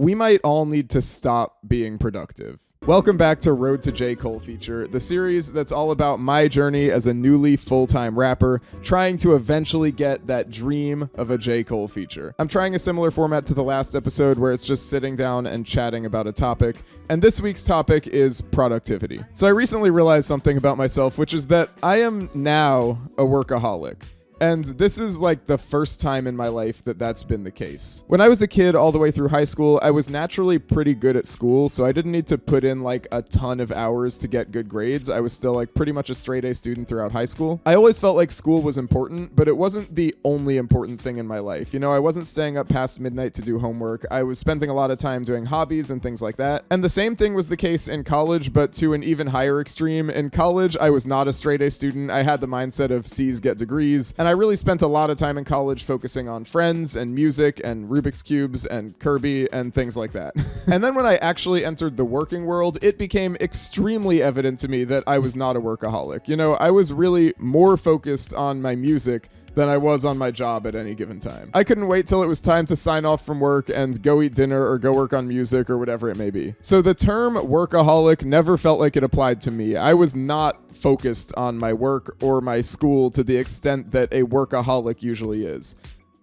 we might all need to stop being productive. Welcome back to Road to J. Cole Feature, the series that's all about my journey as a newly full-time rapper, trying to eventually get that dream of a J. Cole feature. I'm trying a similar format to the last episode where it's just sitting down and chatting about a topic, and this week's topic is productivity. So I recently realized something about myself, which is that I am now a workaholic. And this is like the first time in my life that that's been the case. When I was a kid all the way through high school, I was naturally pretty good at school, so I didn't need to put in like a ton of hours to get good grades. I was still like pretty much a straight A student throughout high school. I always felt like school was important, but it wasn't the only important thing in my life. You know, I wasn't staying up past midnight to do homework. I was spending a lot of time doing hobbies and things like that. And the same thing was the case in college, but to an even higher extreme. In college, I was not a straight A student. I had the mindset of C's get degrees, and I really spent a lot of time in college focusing on friends and music and Rubik's Cubes and Kirby and things like that. And then when I actually entered the working world, it became extremely evident to me that I was not a workaholic. You know, I was really more focused on my music than I was on my job at any given time. I couldn't wait till it was time to sign off from work and go eat dinner or go work on music or whatever it may be. So the term workaholic never felt like it applied to me. I was not focused on my work or my school to the extent that a workaholic usually is.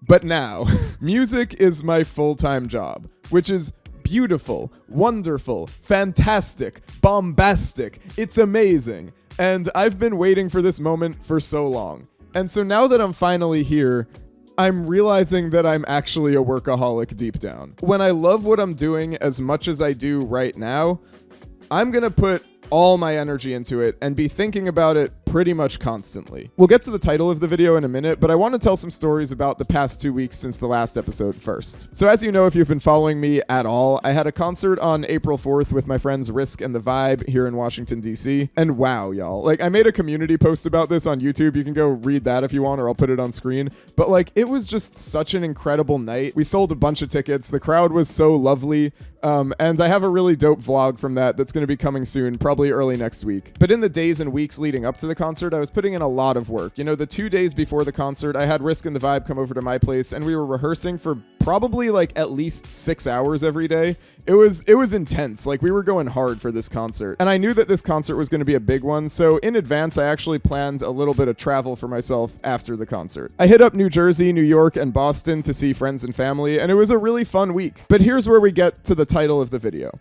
But now, music is my full-time job, which is beautiful, wonderful, fantastic, bombastic. It's amazing. And I've been waiting for this moment for so long. And so now that I'm finally here, I'm realizing that I'm actually a workaholic deep down. When I love what I'm doing as much as I do right now, I'm gonna put all my energy into it and be thinking about it pretty much constantly. We'll get to the title of the video in a minute, but I want to tell some stories about the past 2 weeks since the last episode first. So as you know, if you've been following me at all, I had a concert on April 4th with my friends Risk and The Vibe here in Washington, D.C. And wow, y'all. Like, I made a community post about this on YouTube. You can go read that if you want, or I'll put it on screen. But like, it was just such an incredible night. We sold a bunch of tickets. The crowd was so lovely. And I have a really dope vlog from that's going to be coming soon, probably early next week. But in the days and weeks leading up to the concert, I was putting in a lot of work. You know, the 2 days before the concert, I had Risk and The Vibe come over to my place, and we were rehearsing for probably like at least 6 hours every day. It was intense. Like, we were going hard for this concert. And I knew that this concert was going to be a big one, so in advance, I actually planned a little bit of travel for myself after the concert. I hit up New Jersey, New York, and Boston to see friends and family, and it was a really fun week. But here's where we get to the title of the video.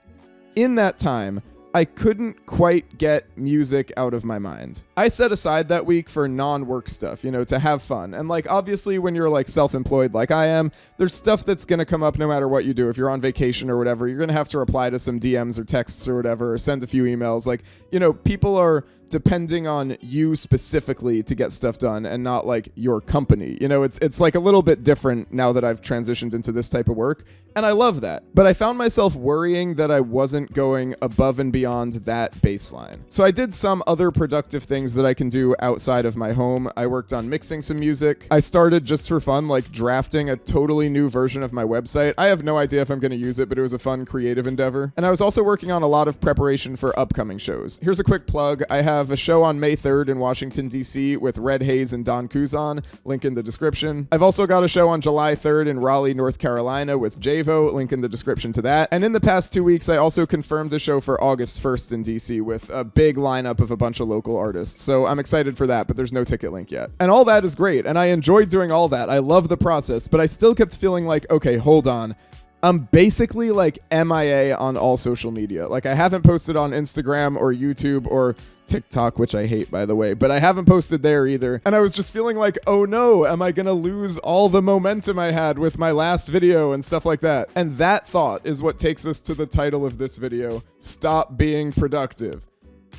In that time, I couldn't quite get music out of my mind. I set aside that week for non-work stuff, you know, to have fun. And like, obviously when you're like self-employed like I am, there's stuff that's gonna come up no matter what you do. If you're on vacation or whatever, you're gonna have to reply to some DMs or texts or whatever, or send a few emails. Like, you know, people are depending on you specifically to get stuff done and not like your company. You know, it's like a little bit different now that I've transitioned into this type of work, and I love that. But I found myself worrying that I wasn't going above and beyond that baseline. So I did some other productive things that I can do outside of my home. I worked on mixing some music. I started just for fun, like drafting a totally new version of my website. I have no idea if I'm going to use it, but it was a fun creative endeavor. And I was also working on a lot of preparation for upcoming shows. Here's a quick plug. I have a show on May 3rd in Washington, D.C. with Red Hayes and Don Kuzan, link in the description. I've also got a show on July 3rd in Raleigh, North Carolina with Javo, link in the description to that. And in the past 2 weeks, I also confirmed a show for August 1st in D.C. with a big lineup of a bunch of local artists. So I'm excited for that, but there's no ticket link yet. And all that is great, and I enjoyed doing all that. I love the process, but I still kept feeling like, okay, hold on. I'm basically like MIA on all social media. Like, I haven't posted on Instagram or YouTube or TikTok, which I hate, by the way, but I haven't posted there either. And I was just feeling like, oh no, am I gonna lose all the momentum I had with my last video and stuff like that? And that thought is what takes us to the title of this video, Stop Being Productive.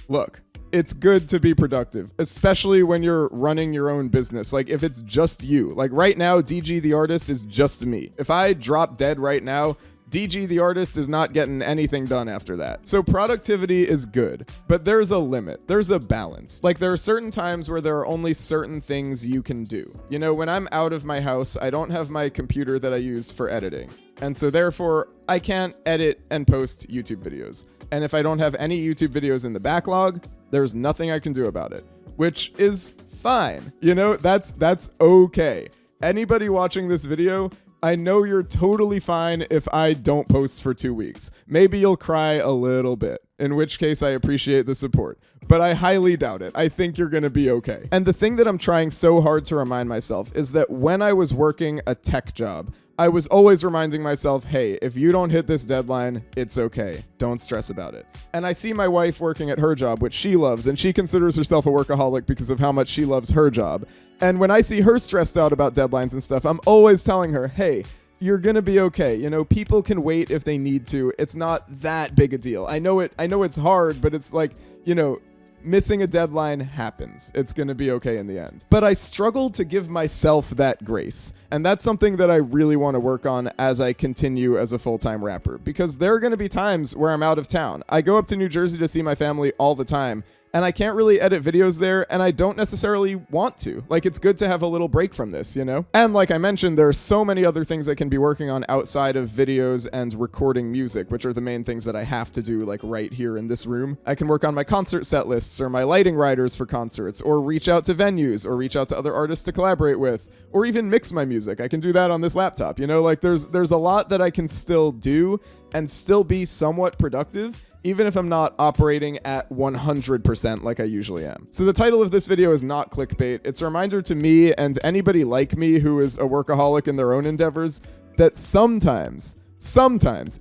Look, it's good to be productive, especially when you're running your own business. Like, if it's just you. Like, right now, DG the artist is just me. If I drop dead right now, DG the artist is not getting anything done after that. So productivity is good, but there's a limit. There's a balance. Like, there are certain times where there are only certain things you can do. You know, when I'm out of my house, I don't have my computer that I use for editing. And so therefore, I can't edit and post YouTube videos. And if I don't have any YouTube videos in the backlog, there's nothing I can do about it, which is fine. You know, that's okay. Anybody watching this video I know you're totally fine if I don't post for 2 weeks. Maybe you'll cry a little bit, in which case I appreciate the support. But I highly doubt it. I think you're gonna be okay. And the thing that I'm trying so hard to remind myself is that when I was working a tech job, I was always reminding myself, hey, if you don't hit this deadline, it's okay. Don't stress about it. And I see my wife working at her job, which she loves, and she considers herself a workaholic because of how much she loves her job. And when I see her stressed out about deadlines and stuff, I'm always telling her, hey, you're gonna be okay. You know, people can wait if they need to. It's not that big a deal. I know it's hard, but it's like, you know, missing a deadline happens. It's going to be okay in the end. But I struggle to give myself that grace. And that's something that I really want to work on as I continue as a full-time rapper. Because there are going to be times where I'm out of town. I go up to New Jersey to see my family all the time. And I can't really edit videos there, and I don't necessarily want to. Like, it's good to have a little break from this, you know? And like I mentioned, there are so many other things I can be working on outside of videos and recording music, which are the main things that I have to do, like, right here in this room. I can work on my concert set lists, or my lighting riders for concerts, or reach out to venues, or reach out to other artists to collaborate with, or even mix my music. I can do that on this laptop, you know? Like, there's a lot that I can still do and still be somewhat productive, even if I'm not operating at 100% like I usually am. So the title of this video is not clickbait. It's a reminder to me and anybody like me who is a workaholic in their own endeavors that sometimes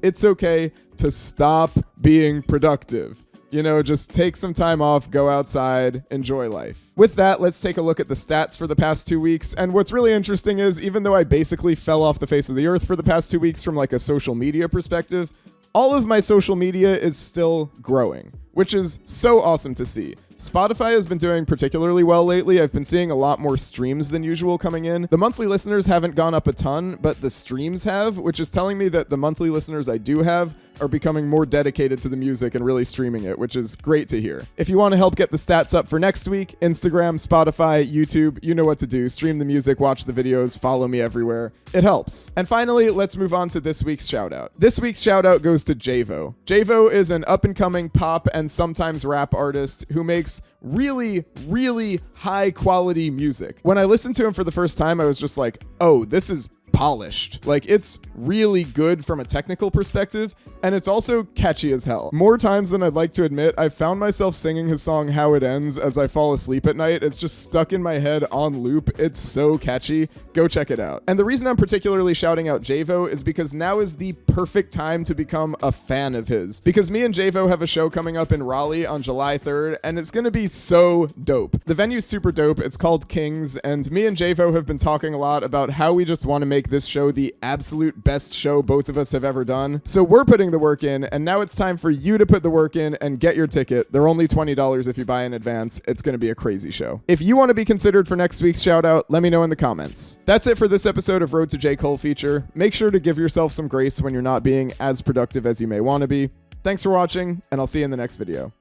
it's okay to stop being productive. You know, just take some time off, go outside, enjoy life. With that, let's take a look at the stats for the past 2 weeks. And what's really interesting is, even though I basically fell off the face of the earth for the past 2 weeks from like a social media perspective, all of my social media is still growing, which is so awesome to see. Spotify has been doing particularly well lately. I've been seeing a lot more streams than usual coming in. The monthly listeners haven't gone up a ton, but the streams have, which is telling me that the monthly listeners I do have are becoming more dedicated to the music and really streaming it, which is great to hear. If you want to help get the stats up for next week, Instagram, Spotify, YouTube, you know what to do. Stream the music, watch the videos, follow me everywhere. It helps. And finally, let's move on to this week's shoutout. This week's shoutout goes to Javo. Javo is an up-and-coming pop and sometimes rap artist who makes really, really high quality music. When I listened to him for the first time, I was just like, oh, this is polished. Like, it's really good from a technical perspective, and it's also catchy as hell. More times than I'd like to admit, I've found myself singing his song How It Ends as I fall asleep at night. It's just stuck in my head on loop. It's so catchy. Go check it out. And the reason I'm particularly shouting out Javo is because now is the perfect time to become a fan of his. Because me and Javo have a show coming up in Raleigh on July 3rd, and it's gonna be so dope. The venue's super dope. It's called Kings, and me and Javo have been talking a lot about how we just want to make this show the absolute best show both of us have ever done. So we're putting the work in, and now it's time for you to put the work in and get your ticket. They're only $20 if you buy in advance. It's going to be a crazy show. If you want to be considered for next week's shout out, let me know in the comments. That's it for this episode of Road to J. Cole feature. Make sure to give yourself some grace when you're not being as productive as you may want to be. Thanks for watching, and I'll see you in the next video.